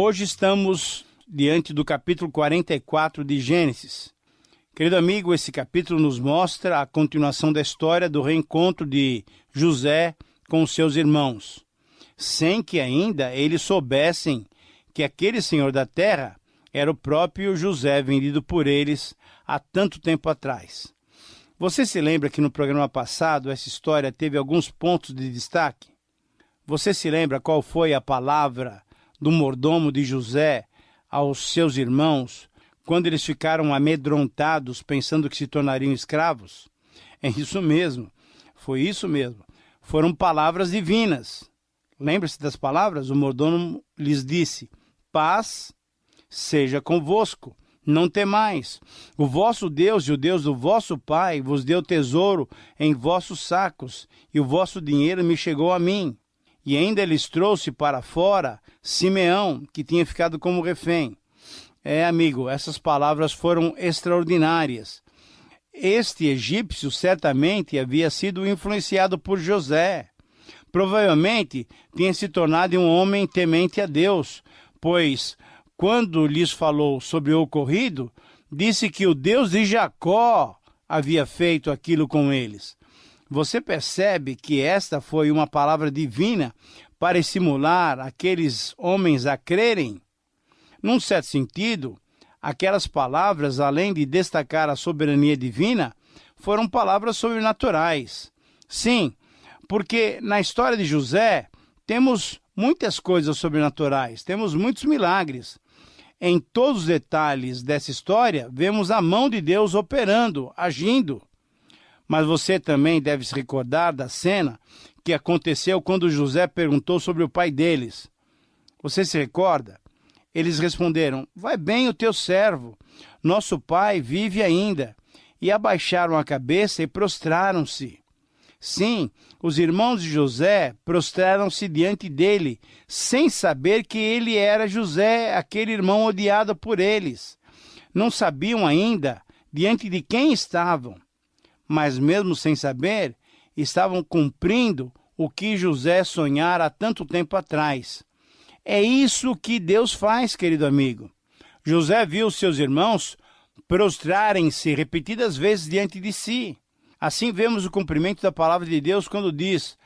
Hoje estamos diante do capítulo 44 de Gênesis. Querido amigo, esse capítulo nos mostra a continuação da história do reencontro de José com os seus irmãos, sem que ainda eles soubessem que aquele senhor da terra era o próprio José vendido por eles há tanto tempo atrás. Você se lembra que no programa passado essa história teve alguns pontos de destaque? Você se lembra qual foi a palavra do mordomo de José aos seus irmãos quando eles ficaram amedrontados pensando que se tornariam escravos? É isso mesmo, foi isso mesmo. Foram palavras divinas. Lembra-se das palavras? O mordomo lhes disse: paz seja convosco, não temais. O vosso Deus e o Deus do vosso pai vos deu tesouro em vossos sacos, e o vosso dinheiro me chegou a mim. E ainda lhes trouxe para fora Simeão, que tinha ficado como refém. Amigo, essas palavras foram extraordinárias. Este egípcio certamente havia sido influenciado por José. Provavelmente tinha se tornado um homem temente a Deus, pois, quando lhes falou sobre o ocorrido, disse que o Deus de Jacó havia feito aquilo com eles. Você percebe que esta foi uma palavra divina para estimular aqueles homens a crerem? Num certo sentido, aquelas palavras, além de destacar a soberania divina, foram palavras sobrenaturais. Sim, porque na história de José temos muitas coisas sobrenaturais, temos muitos milagres. Em todos os detalhes dessa história, vemos a mão de Deus operando, agindo. Mas você também deve se recordar da cena que aconteceu quando José perguntou sobre o pai deles. Você se recorda? Eles responderam: vai bem o teu servo, nosso pai vive ainda. E abaixaram a cabeça e prostraram-se. Sim, os irmãos de José prostraram-se diante dele, sem saber que ele era José, aquele irmão odiado por eles. Não sabiam ainda diante de quem estavam, mas mesmo sem saber, estavam cumprindo o que José sonhara há tanto tempo atrás. É isso que Deus faz, querido amigo. José viu seus irmãos prostrarem-se repetidas vezes diante de si. Assim vemos o cumprimento da palavra de Deus quando diz: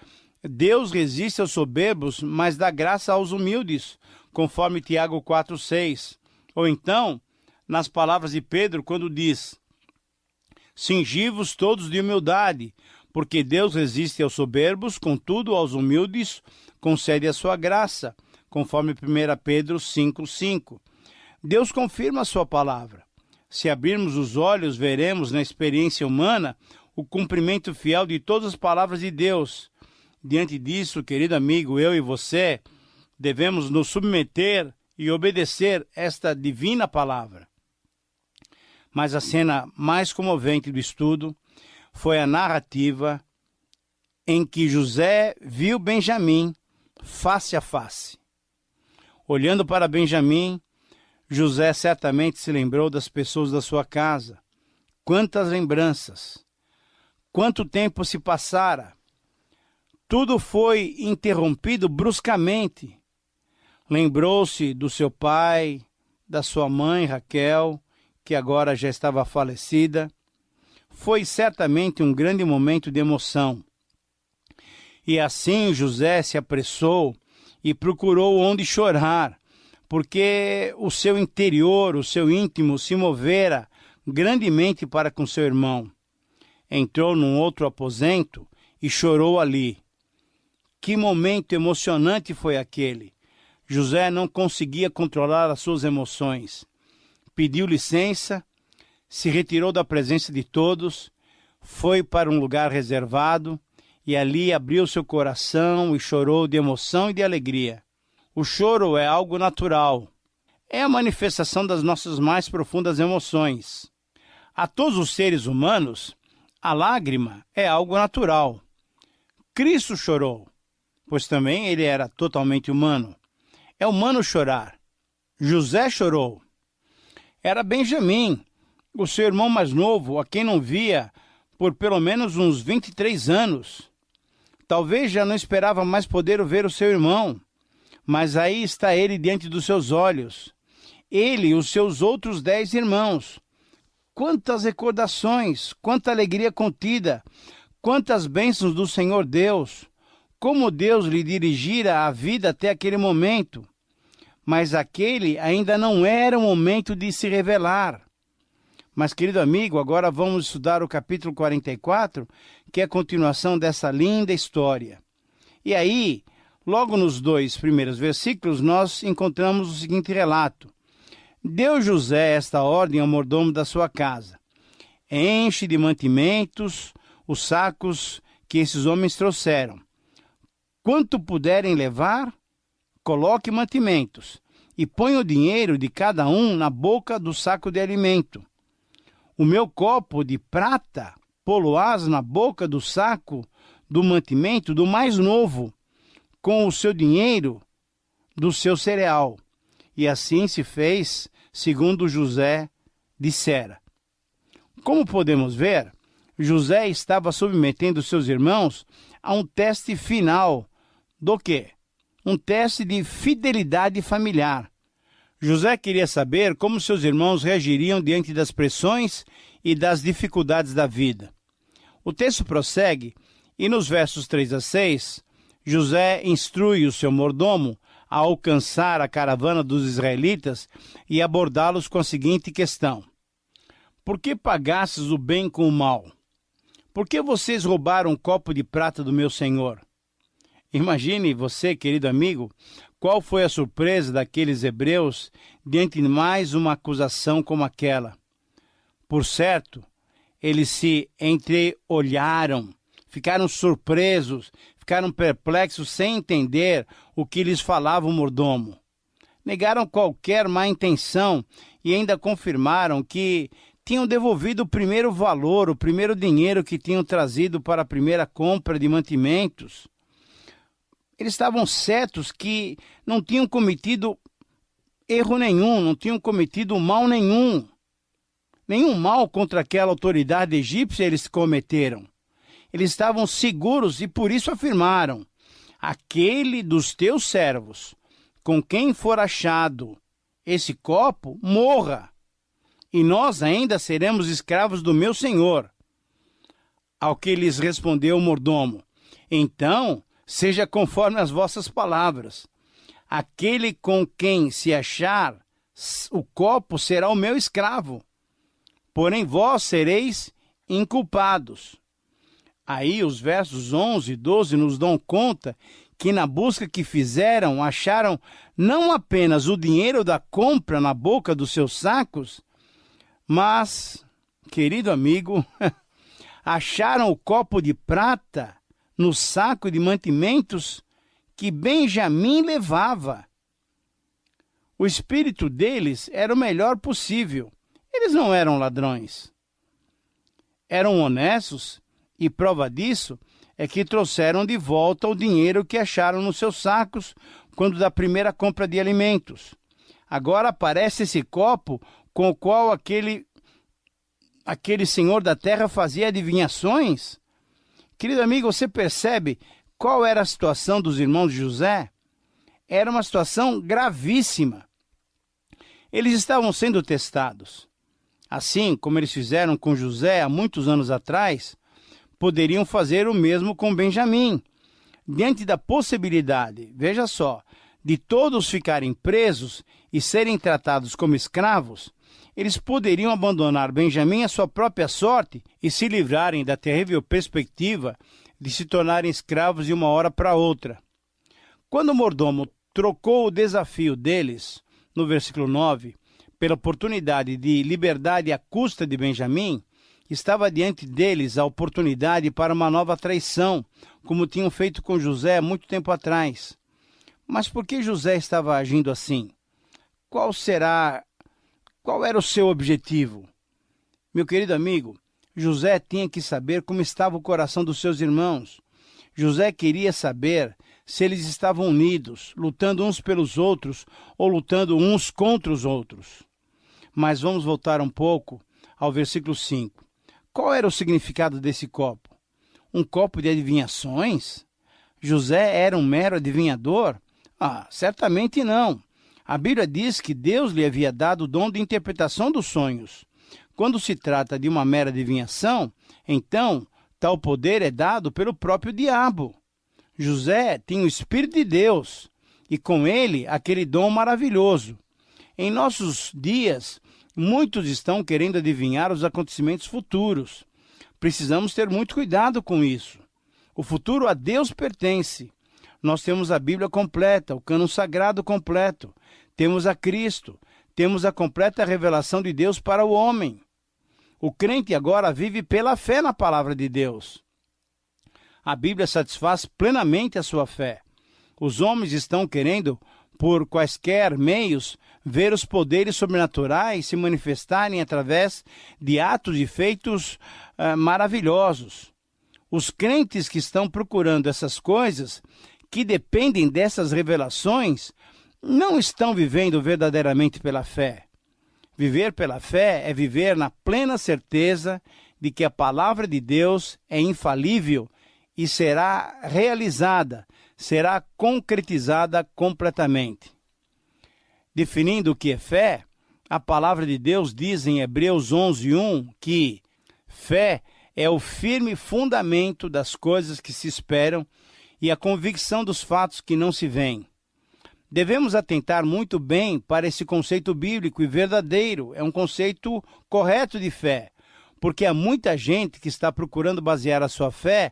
Deus resiste aos soberbos, mas dá graça aos humildes, conforme Tiago 4,6. Ou então, nas palavras de Pedro, quando diz: cingi-vos todos de humildade, porque Deus resiste aos soberbos, contudo aos humildes concede a sua graça, conforme 1 Pedro 5,5. Deus confirma a sua palavra. Se abrirmos os olhos, veremos na experiência humana o cumprimento fiel de todas as palavras de Deus. Diante disso, querido amigo, eu e você devemos nos submeter e obedecer esta divina palavra. Mas a cena mais comovente do estudo foi a narrativa em que José viu Benjamim face a face. Olhando para Benjamim, José certamente se lembrou das pessoas da sua casa. Quantas lembranças! Quanto tempo se passara! Tudo foi interrompido bruscamente. Lembrou-se do seu pai, da sua mãe Raquel, que agora já estava falecida. Foi certamente um grande momento de emoção. E assim José se apressou e procurou onde chorar, porque o seu interior, o seu íntimo se movera grandemente para com seu irmão. Entrou num outro aposento e chorou ali. Que momento emocionante foi aquele! José não conseguia controlar as suas emoções. Pediu licença, se retirou da presença de todos, foi para um lugar reservado e ali abriu seu coração e chorou de emoção e de alegria. O choro é algo natural, é a manifestação das nossas mais profundas emoções. A todos os seres humanos, a lágrima é algo natural. Cristo chorou, pois também ele era totalmente humano. É humano chorar. José chorou. Era Benjamim, o seu irmão mais novo, a quem não via por pelo menos uns 23 anos. Talvez já não esperava mais poder ver o seu irmão. mas aí está ele diante dos seus olhos. Ele e os seus outros 10 irmãos. Quantas recordações, quanta alegria contida, quantas bênçãos do Senhor Deus, como Deus lhe dirigira a vida até aquele momento. Mas aquele ainda não era o momento de se revelar. Mas, querido amigo, agora vamos estudar o capítulo 44, que é a continuação dessa linda história. E aí, logo nos 2 primeiros versículos, nós encontramos o seguinte relato. Deu José esta ordem ao mordomo da sua casa: enche de mantimentos os sacos que esses homens trouxeram. Quanto puderem levar, coloque mantimentos e põe o dinheiro de cada um na boca do saco de alimento. O meu copo de prata poloás na boca do saco do mantimento do mais novo, com o seu dinheiro do seu cereal. E assim se fez, segundo José dissera. Como podemos ver, José estava submetendo seus irmãos a um teste final do quê? Um teste de fidelidade familiar. José queria saber como seus irmãos reagiriam diante das pressões e das dificuldades da vida. O texto prossegue e nos versos 3 a 6, José instrui o seu mordomo a alcançar a caravana dos israelitas e abordá-los com a seguinte questão: por que pagastes o bem com o mal? Por que vocês roubaram um copo de prata do meu senhor? Imagine você, querido amigo, qual foi a surpresa daqueles hebreus diante de mais uma acusação como aquela. Por certo, eles se entreolharam, ficaram surpresos, ficaram perplexos sem entender o que lhes falava o mordomo. Negaram qualquer má intenção e ainda confirmaram que tinham devolvido o primeiro valor, o primeiro dinheiro que tinham trazido para a primeira compra de mantimentos. Eles estavam certos que não tinham cometido erro nenhum, não tinham cometido mal nenhum. Nenhum mal contra aquela autoridade egípcia eles cometeram. Eles estavam seguros e por isso afirmaram: aquele dos teus servos, com quem for achado esse copo, morra, e nós ainda seremos escravos do meu senhor. Ao que lhes respondeu o mordomo: então, seja conforme as vossas palavras. Aquele com quem se achar o copo será o meu escravo, porém vós sereis inculpados. Aí os versos 11 e 12 nos dão conta que na busca que fizeram, acharam não apenas o dinheiro da compra na boca dos seus sacos, mas, querido amigo, acharam o copo de prata no saco de mantimentos que Benjamim levava. O espírito deles era o melhor possível. Eles não eram ladrões. Eram honestos e prova disso é que trouxeram de volta o dinheiro que acharam nos seus sacos quando da primeira compra de alimentos. Agora aparece esse copo com o qual aquele senhor da terra fazia adivinhações. Querido amigo, você percebe qual era a situação dos irmãos de José? Era uma situação gravíssima. Eles estavam sendo testados. Assim como eles fizeram com José há muitos anos atrás, poderiam fazer o mesmo com Benjamim. Diante da possibilidade, veja só, de todos ficarem presos e serem tratados como escravos, eles poderiam abandonar Benjamim à sua própria sorte e se livrarem da terrível perspectiva de se tornarem escravos de uma hora para outra. Quando o mordomo trocou o desafio deles, no versículo 9, pela oportunidade de liberdade à custa de Benjamim, estava diante deles a oportunidade para uma nova traição, como tinham feito com José muito tempo atrás. Mas por que José estava agindo assim? Qual era o seu objetivo? Meu querido amigo, José tinha que saber como estava o coração dos seus irmãos. José queria saber se eles estavam unidos, lutando uns pelos outros ou lutando uns contra os outros. Mas vamos voltar um pouco ao versículo 5. Qual era o significado desse copo? Um copo de adivinhações? José era um mero adivinhador? Certamente não. A Bíblia diz que Deus lhe havia dado o dom de interpretação dos sonhos. Quando se trata de uma mera adivinhação, então, tal poder é dado pelo próprio diabo. José tinha o Espírito de Deus e com ele aquele dom maravilhoso. Em nossos dias, muitos estão querendo adivinhar os acontecimentos futuros. Precisamos ter muito cuidado com isso. O futuro a Deus pertence. Nós temos a Bíblia completa, o cânon sagrado completo. Temos a Cristo. Temos a completa revelação de Deus para o homem. O crente agora vive pela fé na palavra de Deus. A Bíblia satisfaz plenamente a sua fé. Os homens estão querendo, por quaisquer meios, ver os poderes sobrenaturais se manifestarem através de atos e feitos maravilhosos. Os crentes que estão procurando essas coisas, que dependem dessas revelações, não estão vivendo verdadeiramente pela fé. Viver pela fé é viver na plena certeza de que a palavra de Deus é infalível e será realizada, será concretizada completamente. Definindo o que é fé, a palavra de Deus diz em Hebreus 11:1 que fé é o firme fundamento das coisas que se esperam e a convicção dos fatos que não se veem. Devemos atentar muito bem para esse conceito bíblico e verdadeiro. É um conceito correto de fé, porque há muita gente que está procurando basear a sua fé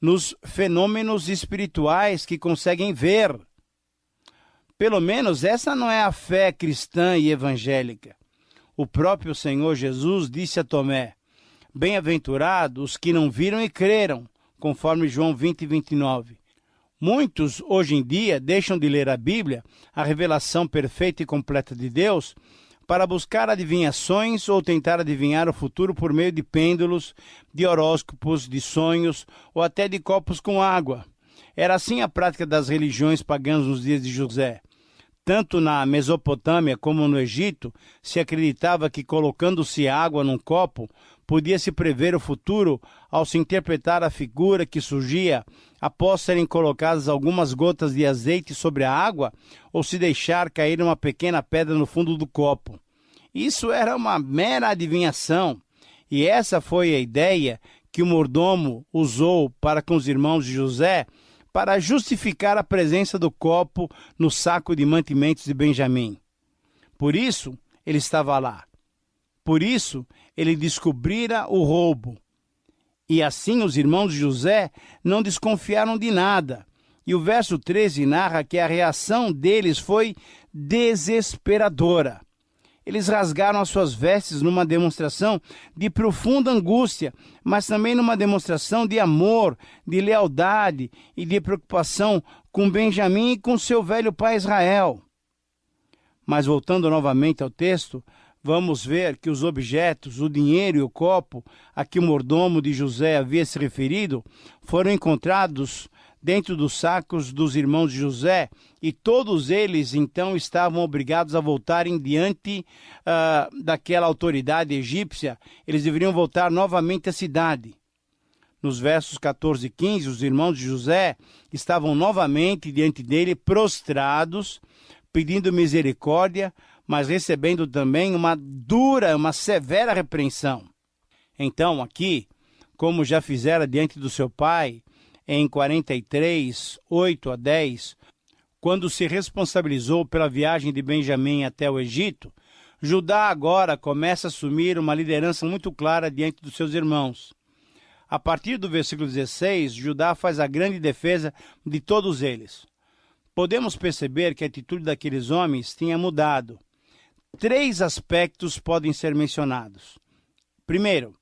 nos fenômenos espirituais que conseguem ver. Pelo menos essa não é a fé cristã e evangélica. O próprio Senhor Jesus disse a Tomé: bem-aventurados os que não viram e creram, conforme João 20:29. Muitos, hoje em dia, deixam de ler a Bíblia, a revelação perfeita e completa de Deus, para buscar adivinhações ou tentar adivinhar o futuro por meio de pêndulos, de horóscopos, de sonhos ou até de copos com água. Era assim a prática das religiões pagãs nos dias de José. Tanto na Mesopotâmia como no Egito, se acreditava que colocando-se água num copo, podia-se prever o futuro ao se interpretar a figura que surgia após serem colocadas algumas gotas de azeite sobre a água ou se deixar cair uma pequena pedra no fundo do copo. Isso era uma mera adivinhação, e essa foi a ideia que o mordomo usou para com os irmãos de José para justificar a presença do copo no saco de mantimentos de Benjamim. Por isso, ele estava lá. Por isso, ele descobrira o roubo. E assim os irmãos de José não desconfiaram de nada. E o verso 13 narra que a reação deles foi desesperadora. Eles rasgaram as suas vestes numa demonstração de profunda angústia, mas também numa demonstração de amor, de lealdade e de preocupação com Benjamim e com seu velho pai Israel. Mas voltando novamente ao texto, vamos ver que os objetos, o dinheiro e o copo a que o mordomo de José havia se referido, foram encontrados dentro dos sacos dos irmãos de José, e todos eles então estavam obrigados a voltarem diante daquela autoridade egípcia. Eles deveriam voltar novamente à cidade. Nos versos 14 e 15, os irmãos de José estavam novamente diante dele, prostrados, pedindo misericórdia, mas recebendo também uma severa repreensão. Então, aqui, como já fizera diante do seu pai, em 43, 8 a 10, quando se responsabilizou pela viagem de Benjamim até o Egito, Judá agora começa a assumir uma liderança muito clara diante dos seus irmãos. A partir do versículo 16, Judá faz a grande defesa de todos eles. Podemos perceber que a atitude daqueles homens tinha mudado. 3 aspectos podem ser mencionados. Primeiro,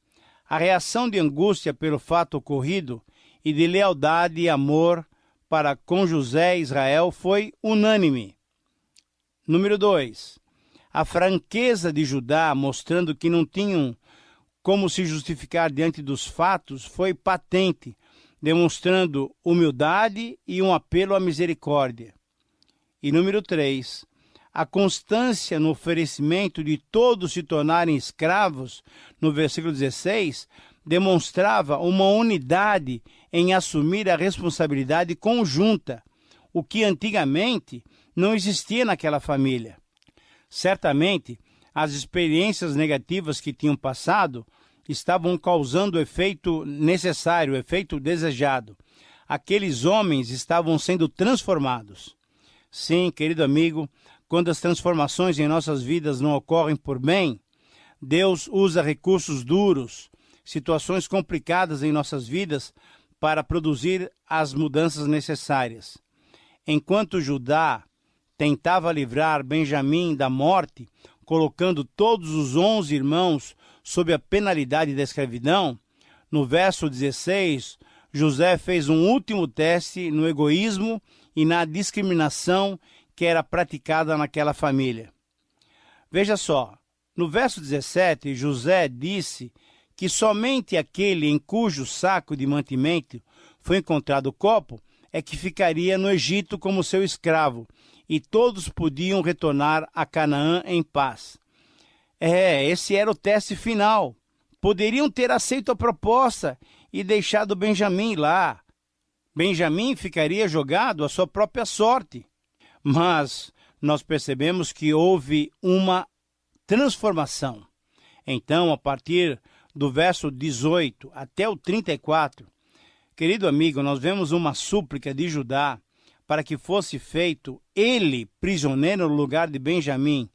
a reação de angústia pelo fato ocorrido e de lealdade e amor para com José e Israel foi unânime. Número 2, a franqueza de Judá, mostrando que não tinham como se justificar diante dos fatos, foi patente, demonstrando humildade e um apelo à misericórdia. E número 3, a constância no oferecimento de todos se tornarem escravos, no versículo 16, demonstrava uma unidade em assumir a responsabilidade conjunta. o que antigamente não existia naquela família. Certamente, as experiências negativas que tinham passado estavam causando o efeito necessário, o efeito desejado. Aqueles homens estavam sendo transformados. Sim, querido amigo, quando as transformações em nossas vidas não ocorrem por bem, Deus usa recursos duros, situações complicadas em nossas vidas para produzir as mudanças necessárias. Enquanto Judá tentava livrar Benjamim da morte, colocando todos os 11 irmãos sob a penalidade da escravidão, no verso 16, José fez um último teste no egoísmo e na discriminação que era praticada naquela família. Veja só, no verso 17, José disse que somente aquele em cujo saco de mantimento foi encontrado o copo é que ficaria no Egito como seu escravo, e todos podiam retornar a Canaã em paz. Esse era o teste final. Poderiam ter aceito a proposta e deixado Benjamim lá. Benjamim ficaria jogado à sua própria sorte. Mas nós percebemos que houve uma transformação. Então, a partir do verso 18 até o 34, querido amigo, nós vemos uma súplica de Judá para que fosse feito ele prisioneiro no lugar de Benjamim.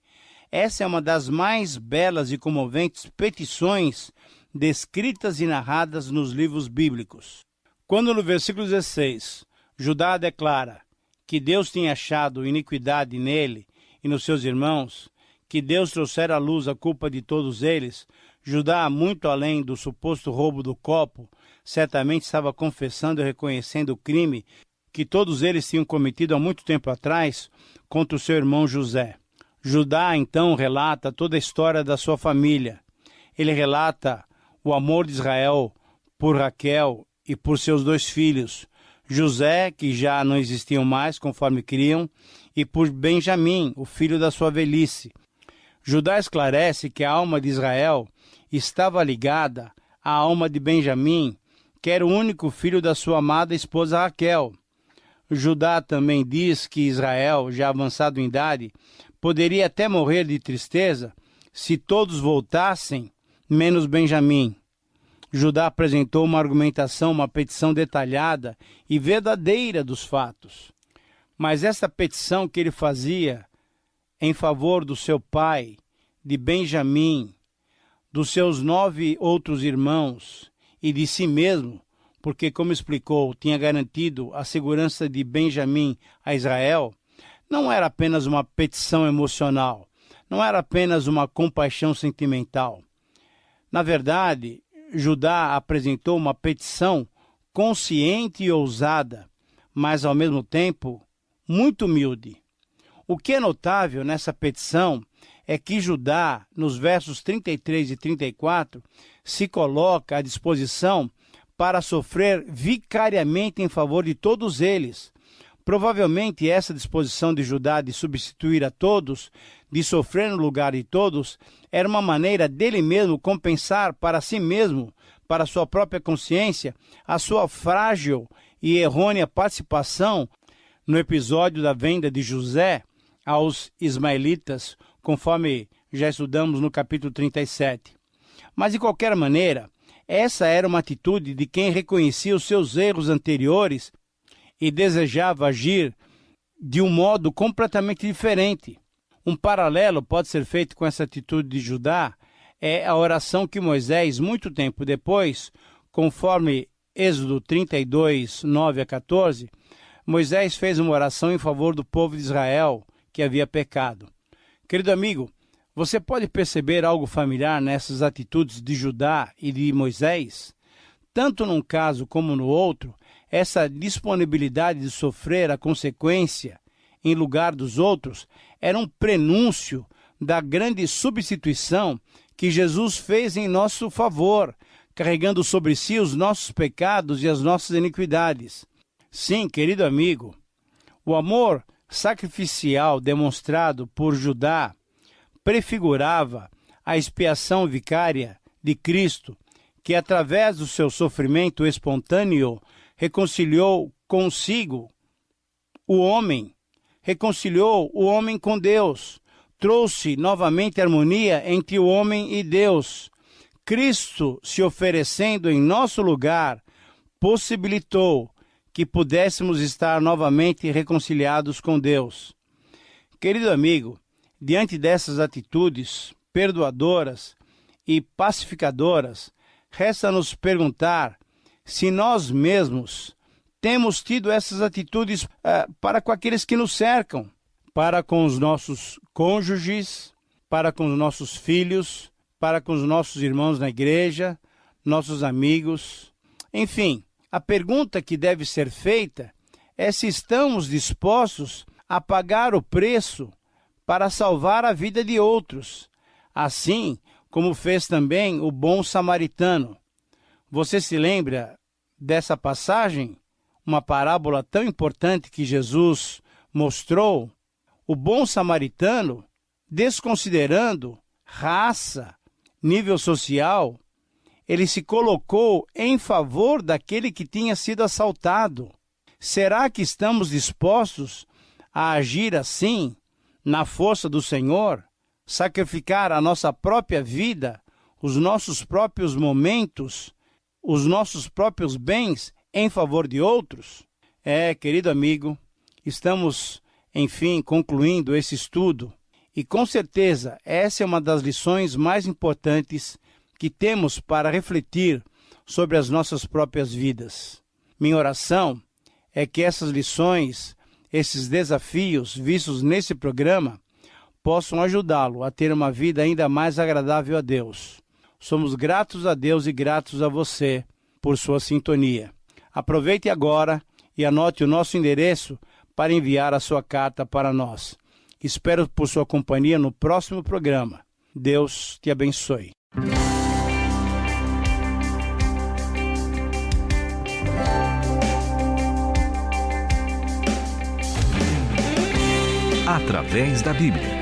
Essa é uma das mais belas e comoventes petições descritas e narradas nos livros bíblicos. Quando no versículo 16, Judá declara que Deus tinha achado iniquidade nele e nos seus irmãos, que Deus trouxera à luz a culpa de todos eles, Judá, muito além do suposto roubo do copo, certamente estava confessando e reconhecendo o crime que todos eles tinham cometido há muito tempo atrás contra o seu irmão José. Judá, então, relata toda a história da sua família. Ele relata o amor de Israel por Raquel e por seus 2 filhos, José, que já não existiam mais, conforme criam, e por Benjamim, o filho da sua velhice. Judá esclarece que a alma de Israel estava ligada à alma de Benjamim, que era o único filho da sua amada esposa Raquel. Judá também diz que Israel, já avançado em idade, poderia até morrer de tristeza se todos voltassem, menos Benjamim. Judá apresentou uma argumentação, uma petição detalhada e verdadeira dos fatos. Mas essa petição que ele fazia em favor do seu pai, de Benjamim, dos seus 9 outros irmãos e de si mesmo, porque, como explicou, tinha garantido a segurança de Benjamim a Israel, não era apenas uma petição emocional, não era apenas uma compaixão sentimental. Na verdade, Judá apresentou uma petição consciente e ousada, mas ao mesmo tempo muito humilde. O que é notável nessa petição é que Judá, nos versos 33 e 34, se coloca à disposição para sofrer vicariamente em favor de todos eles. Provavelmente essa disposição de Judá de substituir a todos, de sofrer no lugar de todos, era uma maneira dele mesmo compensar para si mesmo, para sua própria consciência, a sua frágil e errônea participação no episódio da venda de José aos ismaelitas, conforme já estudamos no capítulo 37. Mas, de qualquer maneira, essa era uma atitude de quem reconhecia os seus erros anteriores e desejava agir de um modo completamente diferente. Um paralelo pode ser feito com essa atitude de Judá, é a oração que Moisés, muito tempo depois, conforme Êxodo 32, 9 a 14, Moisés fez uma oração em favor do povo de Israel que havia pecado. Querido amigo, você pode perceber algo familiar nessas atitudes de Judá e de Moisés? Tanto num caso como no outro, essa disponibilidade de sofrer a consequência em lugar dos outros era um prenúncio da grande substituição que Jesus fez em nosso favor, carregando sobre si os nossos pecados e as nossas iniquidades. Sim, querido amigo, o amor sacrificial demonstrado por Judá prefigurava a expiação vicária de Cristo, que através do seu sofrimento espontâneo reconciliou consigo o homem, reconciliou o homem com Deus, trouxe novamente harmonia entre o homem e Deus. Cristo, se oferecendo em nosso lugar, possibilitou que pudéssemos estar novamente reconciliados com Deus. Querido amigo, diante dessas atitudes perdoadoras e pacificadoras, resta-nos perguntar se nós mesmos temos tido essas atitudes para com aqueles que nos cercam, para com os nossos cônjuges, para com os nossos filhos, para com os nossos irmãos na igreja, nossos amigos. Enfim, a pergunta que deve ser feita é se estamos dispostos a pagar o preço para salvar a vida de outros, assim como fez também o bom samaritano. Você se lembra dessa passagem? Uma parábola tão importante que Jesus mostrou? O bom samaritano, desconsiderando raça, nível social, ele se colocou em favor daquele que tinha sido assaltado. Será que estamos dispostos a agir assim, na força do Senhor? Sacrificar a nossa própria vida, os nossos próprios momentos, os nossos próprios bens em favor de outros? Querido amigo, estamos, enfim, concluindo esse estudo e com certeza essa é uma das lições mais importantes que temos para refletir sobre as nossas próprias vidas. Minha oração é que essas lições, esses desafios vistos nesse programa, possam ajudá-lo a ter uma vida ainda mais agradável a Deus. Somos gratos a Deus e gratos a você por sua sintonia. Aproveite agora e anote o nosso endereço para enviar a sua carta para nós. Espero por sua companhia no próximo programa. Deus te abençoe. Através da Bíblia.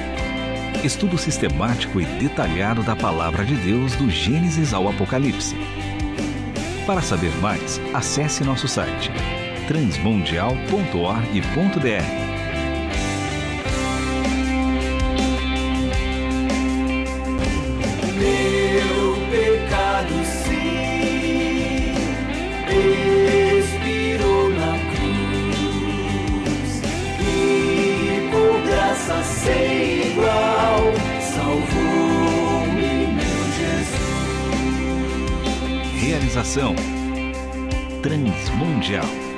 Estudo sistemático e detalhado da Palavra de Deus do Gênesis ao Apocalipse. Para saber mais, acesse nosso site transmundial.org.br. Meu pecado sim expirou na cruz e por graça sem igual salvou-me meu Jesus. Realização Transmundial.